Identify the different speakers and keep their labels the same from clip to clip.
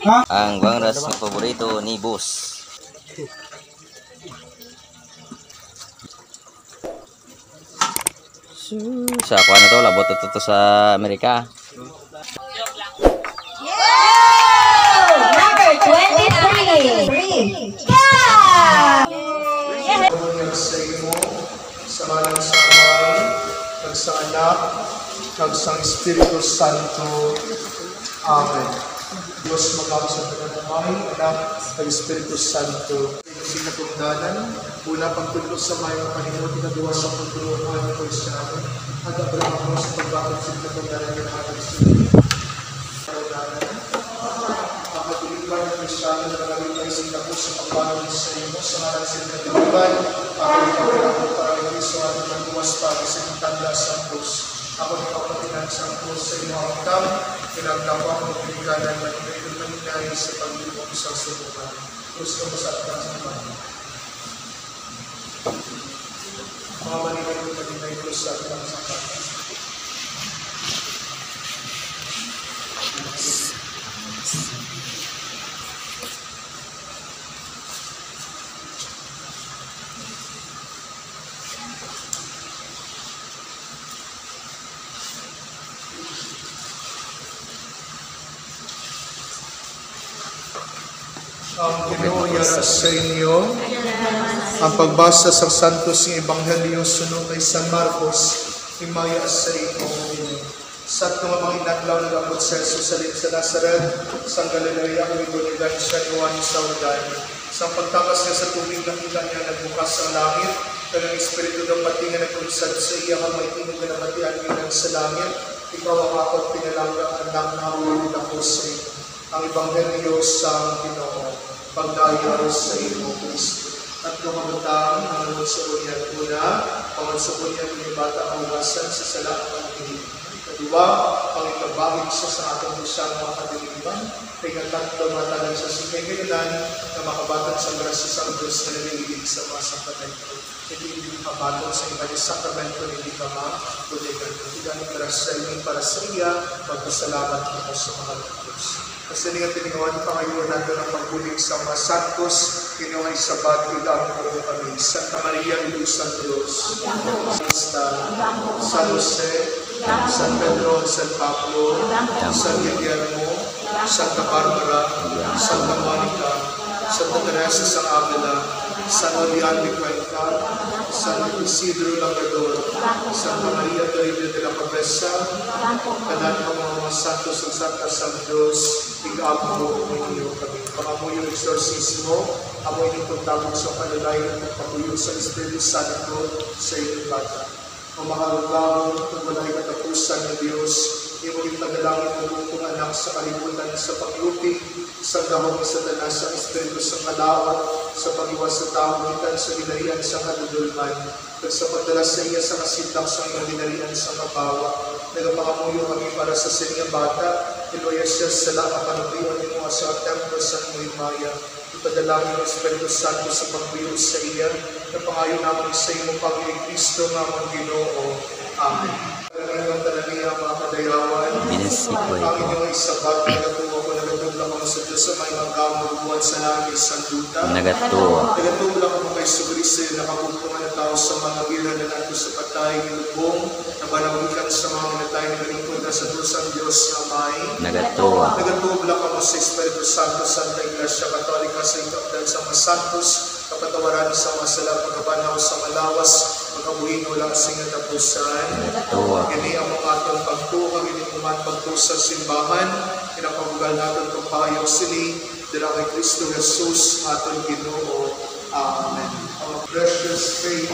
Speaker 1: Ang bangras na paborito ni Boss. Sa kuha na to, labot ito sa Amerika.
Speaker 2: Number 23. Yeah!
Speaker 3: Sa imo, sa ngalan sa Amay, kag sa Anak, kag sa Espiritu Santo. Amen. Diyos magkakaroon sa Amay, Anak, kag Espiritu Santo. Sinatungdanan, una pagtulog sa may panimot, nagawa sa pagtulog ng Kristiano, at Abraham sa pagbakot sa sinatungdanan ng mga Kristiano. Kapatulipan ng Kristiano na nagawin ay sinapos sa pagbanon sa imo, sa ngalan sa Katiliban, ako ipapilakot para ng Kristo at magbuwas para sa tanda sa Cruz. Ako ipapatinan sa Cruz sa imo hanggang, pinagdapang ng pinikanan at pinagdapang sa paglibong sa subukan. Cruz ka masaktan sa mga. Mga manibay ko patinay Cruz sa ating saktan. Ang Ginoo yara sa inyo. Ang pagbasa sa Santos ng Ebanghelyo sunod kay San Marcos, himaya sa inyo. Sa mga inadlaw nag-abot sa Jesus sa Nazaret, sa Galilea, kung ibunigan siya ni Juan sa Jordan. Sa pagtakas niya sa tubig, nakita niya nagbukas ang langit, kaya ang Espiritu ng pati nga nagkunsad sa iya, kang may tinog na nabatian nilang sa langit, ikaw ang akot pinalanggang anak na hawalin ako sa iyo. Ang Ebanghelyo sa Ginoo, pagdayar sa iyo, Kristo. At lumagatang ang nalod sa unyan una, pangod sa unyan ni bata ang uwasan sa sala ang pangkilig. Kadua, ang ikabahig siya sa atong siyang mga kadiliban, kaya tatlo matalan sa sikay-ginilan na makabatang sa grasya sa Diyos na nalilig sa mga sakramento. Hindi makabatang sa iba ni sakramento, hindi ka ma-tuligan. Hindi grasya para sa iya, magpasalamat ako sa mga Diyos. Kasi nga tiniwan pa ngayon natin ang pagbuling sa mga santos, kinuha isabat, ilang po kami. Santa Maria, Ilu San Dios, San Jose, San Pedro, San Pablo, San Guillermo, Santa Barbara, Santa Monica, Santa Teresa San Avila, San Julian de Cuenca, San Isidro Labrador, Santa Maria Teresa de la Cabeza, kanan ang mga santos ng Santa San Dios, ig-apo ninyo kami. Pangamuyo exorcismo, amoy nitong tawag sa panalay ng pagpatuyo sa Espiritu Santo sa inyong bata. Ang mahalagawang itong walay katapusan ng Diyos, iyong ipagalangin ng bukong anak sa kalibutan sa paglupig, sa gahong sa tanas sa Espiritu sa kalawat, sa pag-iwas sa tao itan sa ginarian sa kadudulman, at sa pagdala sa iya sa kasidlak sa iyong ginarian sa kabawa. Nagapangamuyo kami para sa sinyang bata, iloya siya sa lakapanubiwan ni mga sa templo sa Muimaya. Ipadalangin ng Espiritu Santo sa pagbiyo sa iya, na pangayon namin sa iyong Panginoon Kristo nga mga Ginoo. Amen. Karaniwang talaniya mga kadayawan, ang inyong isabat, nagatuwa ko, nagatula ko sa Diyos sa may magkamuruan sa langit sa duta. Nagatuwa lang ako kay Sugristo, nakabukungan na tao sa mga bilan na nato sa patay, nilubong, na banawikan sa mga minatay na lingkod na sa Diyos ang Diyos na may. Nagatuwa lang ako sa Espiritu Santo, Santa Iglesia Katolika, sa ikapdan sa mga santos, kapatawaran sa mga sala, pagkabanaw sa malawas, magkabuhin walang singatapusan. Kini ang mga atong pagtuha, kini kuman pagtuha sa simbahan, kinapabugal natin itong pahayaw sili, dila kay Kristo Jesus, atong Ginoo. Amen. Our precious faith,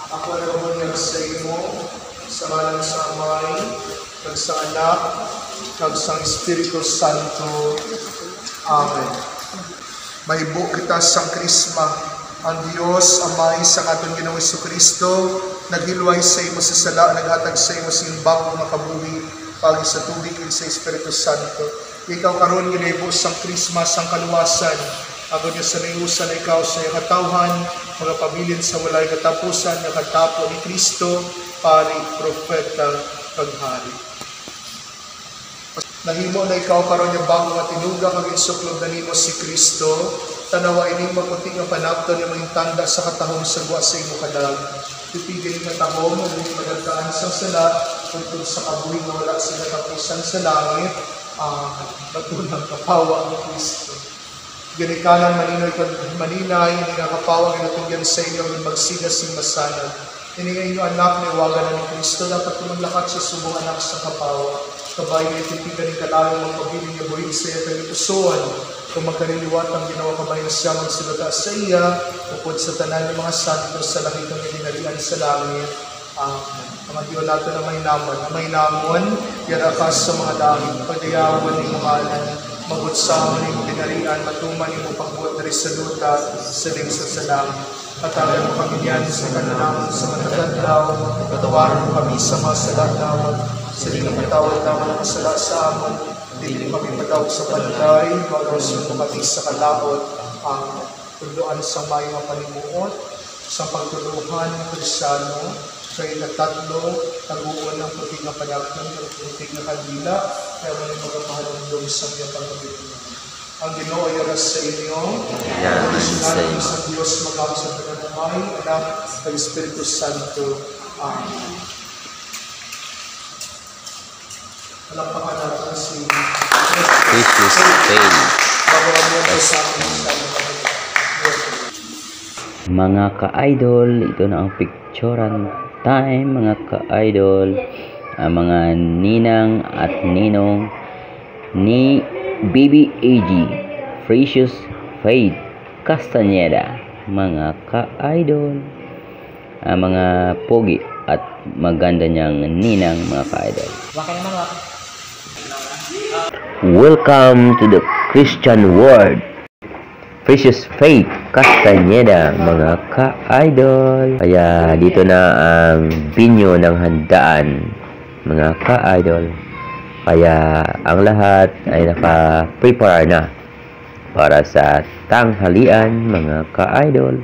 Speaker 3: ako na umunyag sa imo, sa ngalan sa Amay, kag sa Anak, kag sa Espiritu Santo. Amen. Mahibo kita sa Krisma, ang Diyos, Amay, sa atong Ginoong Jesucristo, naghilway sa imo sa sala, naghatag sa imo simbang mga kabuhi, pagi sa tubig sa Espiritu Santo. Ikaw karon ginaibo sa Christmas ang kaluwasan, ako niya sa naiusan na ikaw sa iyong katawhan, mga pabilin sa walay katapusan, nakatapo ni Kristo, pari, propeta, paghari. Nahimo na ikaw karon nga bago matinuga kag insuklob na nimo si Kristo, tanawa ining maputi nga panapton nga maging tanda sa katahom sa guwa sa imo kadag. Pipigil nga tahom nga dili madagkaan sa sala tungkol sa kabuhi nga wala sila tapusan sa langit, batunang kapawa ng Kristo. Ganikanan maninoy kag maninay nga kapawa nga natugyan sa inyo nga magsigas sing masanag. Ini nga inyo anak ni wagan na ni Kristo dapat tumaglakat sa subong anak sa kapawa. Kabay nga itipigan ni kalayo mga pabiling nga buhig sa iya kag itusuan. Kung magkaliliwat ang ginawa kabay na siya magsiluta sa iya, upod sa tanan ng mga santos sa lakitang ginarian sa langit. Mga Diyo nato na may namon, yarakas sa mga dahil, pagdayawan ni Muhalan, mabutsahon ni mo ginarian, matuman ni mo pagbuot na sa luta, sa lingsa sa langit. Patawaran mo kami niyan sa kananaman sa matagandlaw, patawaran mo kami sa mga salatawat, sa di ng patawad-tawad ng masala sa amon, di kami patawag sa pantay, mag-rason mo kami sa kalaot, ang tuloan sa mayong panimuot, sa pagtuluhan ng Kristyano, kay natatlo, taguan ng puting na panaktan, ng puting na kandila, kaya mo yung magamahalang doon sa mga pangabit. Ang Ginoo ay aras sa inyo, ang Kristyano sa Diyos, mag-awag sa Pagkakabay, Anak, at Espiritu Santo. Amen. Palakpakan natin si
Speaker 1: Precious Faith. Mga ka-idol, ito na ang picturean time, mga ka-idol, ang mga ninang at ninong ni BBAG, Precious Faith Castañeda, mga ka-idol, ang mga pogi at maganda niyang ninang, mga ka-idol. Welcome to the Christian world, Precious Faith Castañeda, mga ka-idol. Kaya dito na ang binyo ng handaan, mga ka-idol. Kaya ang lahat ay naka-prepare na para sa tanghalian, mga ka-idol.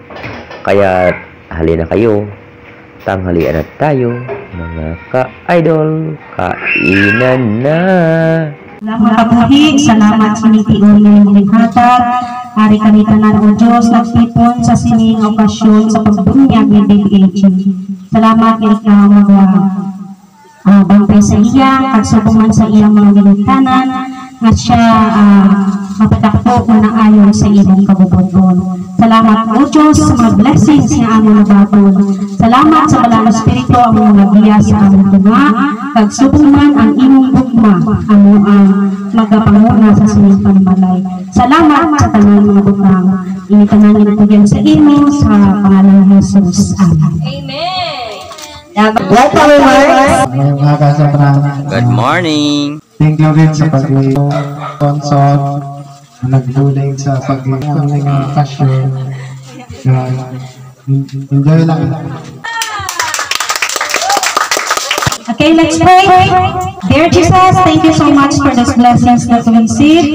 Speaker 1: Kaya halina kayo, tanghalian na tayo, mga ka-idol. Kainan na!
Speaker 2: Salamat kabuhi, salamat sa nitiun ng inyong hatag. Hari kami tanan o Diyos, nagtipon sa sining okasyon sa pagbunyag ng BBAG. Salamat ikaw mga bangkay sa iya, kagsubungan sa iyang mga ginitanan, nga siya mapatakpo na ayon sa iyong kabubuton. Salamat o Diyos sa mga blessings na among nabaton. Salamat sa balang Espiritu ang mga magiya sa among tunga, kagsubungan ang imong bugma, among magapanguna sa sining panimalay. Salamat sa tanan mga butang. Initanan ginatugyan sa imo sa pangalan ng Jesus. Amen.
Speaker 4: Welcome,
Speaker 1: Good morning!
Speaker 4: Thank you rin sa pag-sponsor na nagduling sa pag-ilang passion. Enjoy lang.
Speaker 2: Okay, let's pray. Dear Jesus, thank you so much for these blessings that we receive.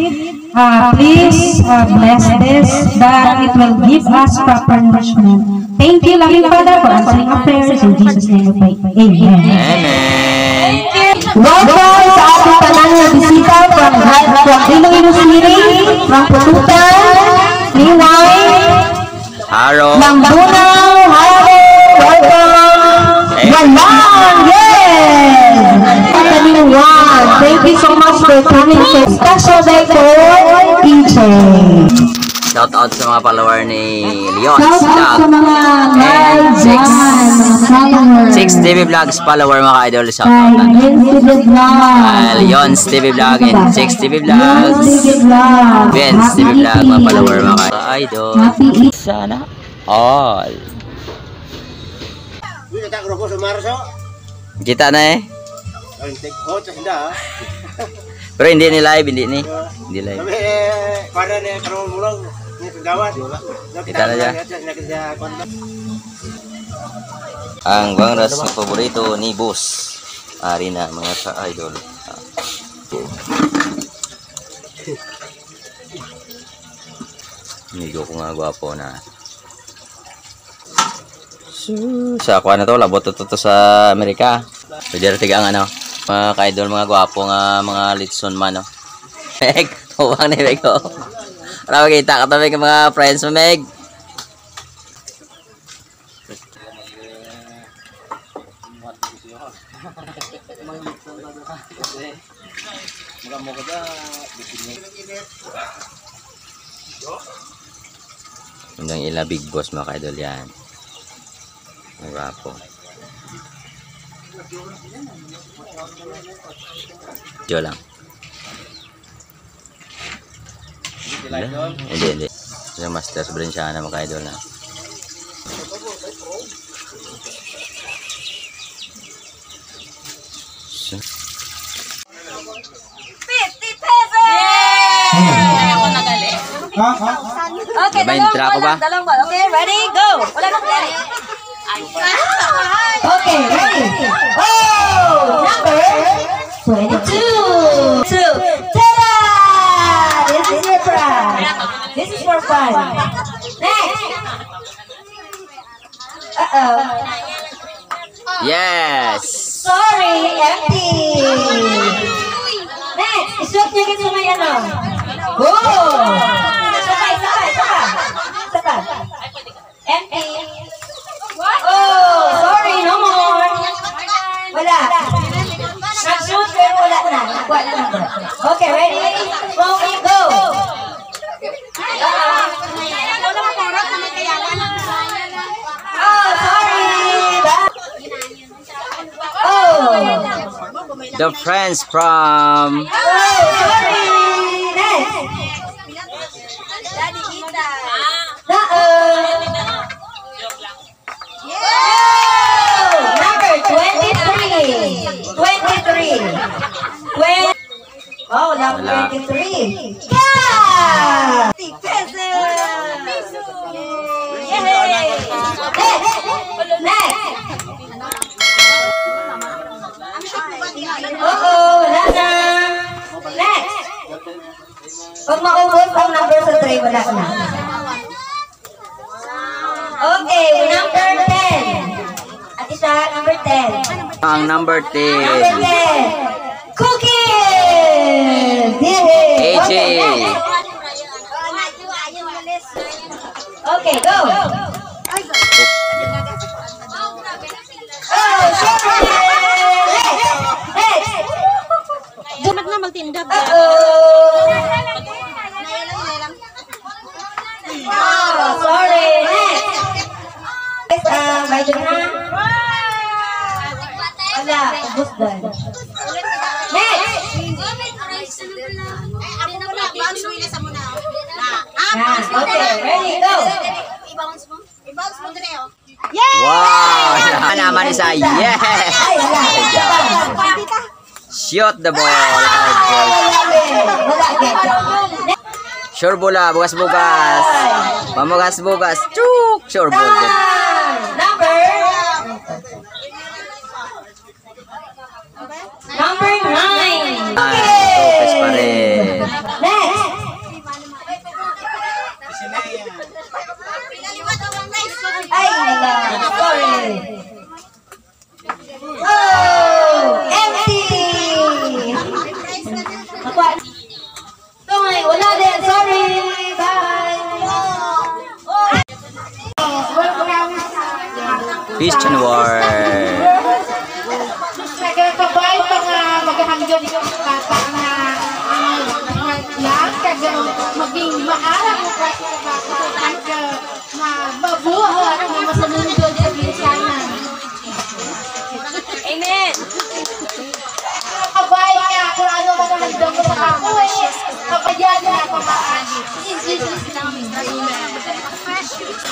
Speaker 2: Please bless this, that it will give us proper nourishment. Thank you, loving Father, for answering our prayers. In Jesus' name we pray. Amen.
Speaker 1: Amen!
Speaker 2: Welcome sa ating panahon bisita from Iloilo City, from Pututan, Liway,
Speaker 1: Haro!
Speaker 2: Lambunaw, Haro, welcome! Yaman, yes! Pagkaliwan, thank you so much for coming to special day for DJ.
Speaker 1: Shout out sa mga follower ni Leon
Speaker 2: Shout out sa
Speaker 1: Vlog
Speaker 2: mga live dyan, mga followers.
Speaker 1: 6 TV Vlogs follower, mga idol. Shout out
Speaker 2: Kay
Speaker 1: natin.
Speaker 2: Vince TV Vlog.
Speaker 1: Leon's TV Vlog and 6 TV Vlogs.
Speaker 2: Vince TV Vlog.
Speaker 1: Vince TV
Speaker 2: Happy
Speaker 1: Vlog, mga
Speaker 2: Eid.
Speaker 1: follower, mga idol.
Speaker 2: Happy Eid.
Speaker 1: Sana all. Kita na eh. Pero hindi ni live, hindi live. Kita na dyan. Ang bangras na paborito ni Boss. Ari na, mga ka-idol. Migo ko nga gwapo na. Sa kuha na to, labot to sa Amerika. Pwede tiga ang ano. Mga ka-idol, mga gwapo nga mga litson man, no? Meg, huwag ni Meg, oh. Para makita ka tabi ka mga friends mo, Meg. Hanggang ila big boss mga ka-idol yan. Ang gwapo. Diyo lang. Hindi. Yung master sobrang siya na mga idol na.
Speaker 5: Ako nagali. Okay, dalawang ball. Okay, ready, go. Wala nang ready.
Speaker 2: Okay, ready? Oh! Number 22! Ta-da! This is your prize. This is for fun. Next! Uh-oh.
Speaker 1: Yes!
Speaker 2: Sorry, empty! Next! Isuot nyo kasi may ano. Oh! Sabay. Empty. Oh! Sorry, no more. Wala. Nag-shoot pero wala na. Nakuha na number. Okay, ready? Rolling, go! Oh, sorry! Oh!
Speaker 1: The friends from...
Speaker 2: Oh, sorry! Next! Number 23. 23. Oh, number 23. Yeah! Next. Wala na. Next. Pag maubos ang number sa tray, wala na. Okay, number 10. At isa, number 10.
Speaker 1: Ang number 10.
Speaker 2: Number 10. Cookies! Yay!
Speaker 1: AJ.
Speaker 2: Okay, go! Oh, sorry! Next!
Speaker 5: Dumat na magtinda.
Speaker 2: Uh-oh! Oh, sorry! Next! May dun na? Wala, ubos doon. Next! Okay, ready, go!
Speaker 1: Wow! Yan naman isa. Yes!
Speaker 2: Ay, wala.
Speaker 1: Shoot the ball.
Speaker 2: Wala,
Speaker 1: Sure bola. Bugas-bugas. Pamugas-bugas. Chuk! Sure ball.
Speaker 2: Number 9.
Speaker 1: Topes pa rin.
Speaker 2: Next. Ay, wala. Sorry. Oh, empty. Sorry, wala din. Sorry. Bye.
Speaker 1: Christian War.
Speaker 6: Nagkakabay pa nga maghanggang yung bata na lang kaya maging maalam mo kasi bata na mabuhay ang mga masanundod sa binsanan.
Speaker 5: Amen.
Speaker 6: Kabay nga kung ano mga handang mo sa kakoy, kabayan na kamaan. In Jesus' name, amen.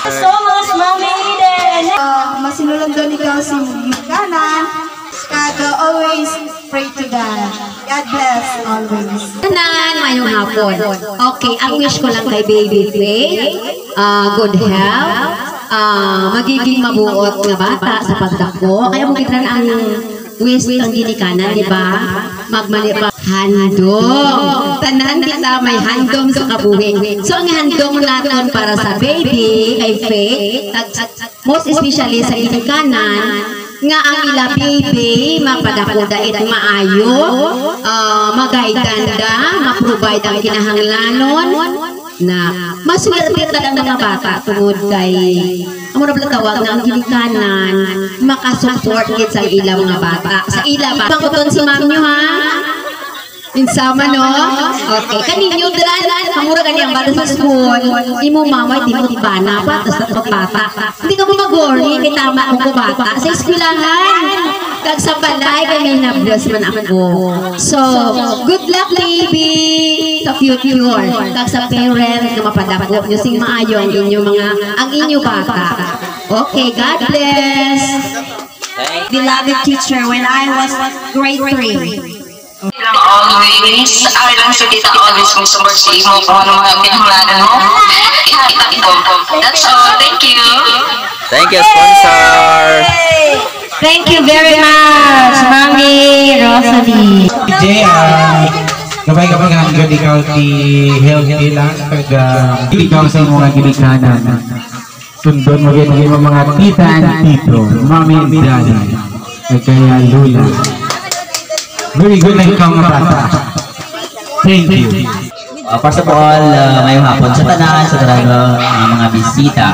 Speaker 2: So much, Mommy Eden.
Speaker 6: Masinulundan ikaw sa kanan. God always pray to God. God bless always.
Speaker 7: Tanan, mayong hapon. Okay, ang wish ko lang kay Baby Faith, good health, magiging mabuot nga bata sa pagdako. Kaya mo kitran ang wish ang ginikanan, di ba? Magmali pa. Handong. Tanan kita may handong sa kabuhi. So, ang handong natin para sa baby, kay Faith, most especially sa ginikanan, nga ang ila baby mapadako it maayo, magaydanda, ma-provide ang kinahanglanon na maswerte talaga mga bata tungod kay amo na pala tawag na ang gilikanan makasupport gid sa ila mga bata sa ila ba pangkuton si ma'am nyo ha insama no okay kaninyo dran amura kani ang bata sa school imo mama di mo tibana pa tas bata hindi ka magori kay tama ang bata sa eskwelahan kag sa balay kay may na-bless man ako so good luck baby sa future kag sa parent na mapadako nyo sing maayo ang inyo bata okay God bless
Speaker 2: Beloved teacher, when I was grade 3,
Speaker 8: always, ay lang sa kita always kung support mo kung ano mga pinahulanan mo. Ihata ito. That's all. Thank you.
Speaker 1: Thank you, sponsor.
Speaker 2: thank you very much, Mami Rosalie.
Speaker 4: DJ, gabay-gabay nga ang ikaw ti healthy lang kag ikaw sa mga gilikanan. Sundon mo mga tita and tito, mami and daddy, kaya lula. Very good na ikaw mga bata. Thank you.
Speaker 1: First of all, ngayong hapon sa tanan, sa mga bisita.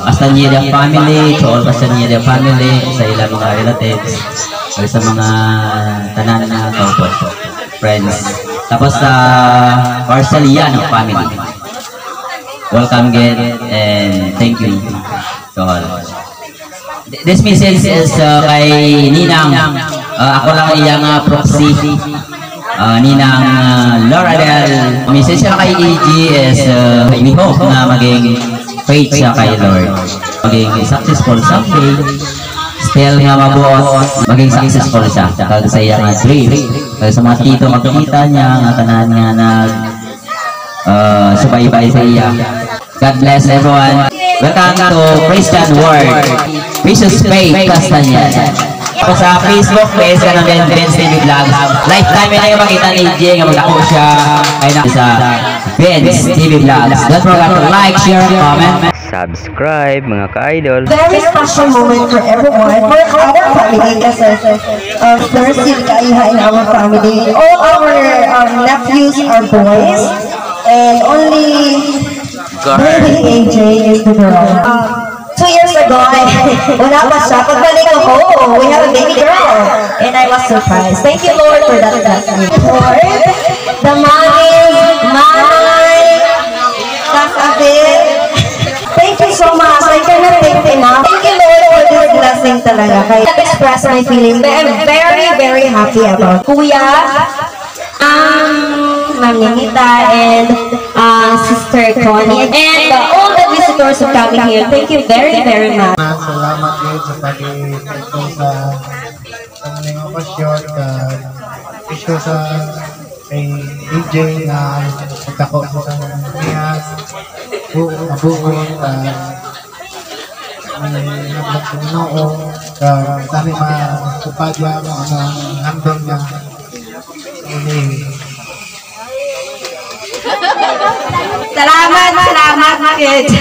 Speaker 1: Castaneda family, to all Castaneda family, sa ilang mga relatives, sa mga tanan na kaupot, friends. Tapos sa Barceliano family. Welcome again and thank you to all. This message is kay Ninang. Ako lang iyang proxy. Ninang Laura Del. Message siya kay EG is we hope na maging faith siya kay Lord. Maging successful someday. Still nga mabuo, maging successful siya. Kag sa iyang dream. Kag sa mga tito makikita niya, nga tanan nga nag subaybay sa iya. God bless everyone. Welcome to Christian Word. Precious Faith Castaneda. Tapos sa Facebook page ka ng Ben's TV Vlogs. Lifetime na yung makita ni EJ nga mag-ako siya ay na sa Ben's TV Vlogs. Don't forget to like, share, comment, subscribe mga ka-idol.
Speaker 2: Very special moment for everyone, for our family kasi first year kaiha in our family. All our nephews are boys and only baby AJ is the girl. 2 years ago, wala pa siya. Pagbalik ako, we have a baby girl. And I was surprised. Thank you, Lord, for that blessing. Lord, the Manay, Kakabit. Thank you so much. I cannot thank enough. Thank you, Lord, for this blessing talaga. I can't express my feelings, but I'm very, very happy about Kuya, Ma'am Ninita, and Sister Connie, and all the visitors who coming here. Thank you very, very much.
Speaker 4: Salamat din sa pag-ito sa mga okasyon issue sa kay DJ na magtako sa niya mabuot nagpagpunoo tani matupad yan ang handong niya
Speaker 2: Salamat, kids.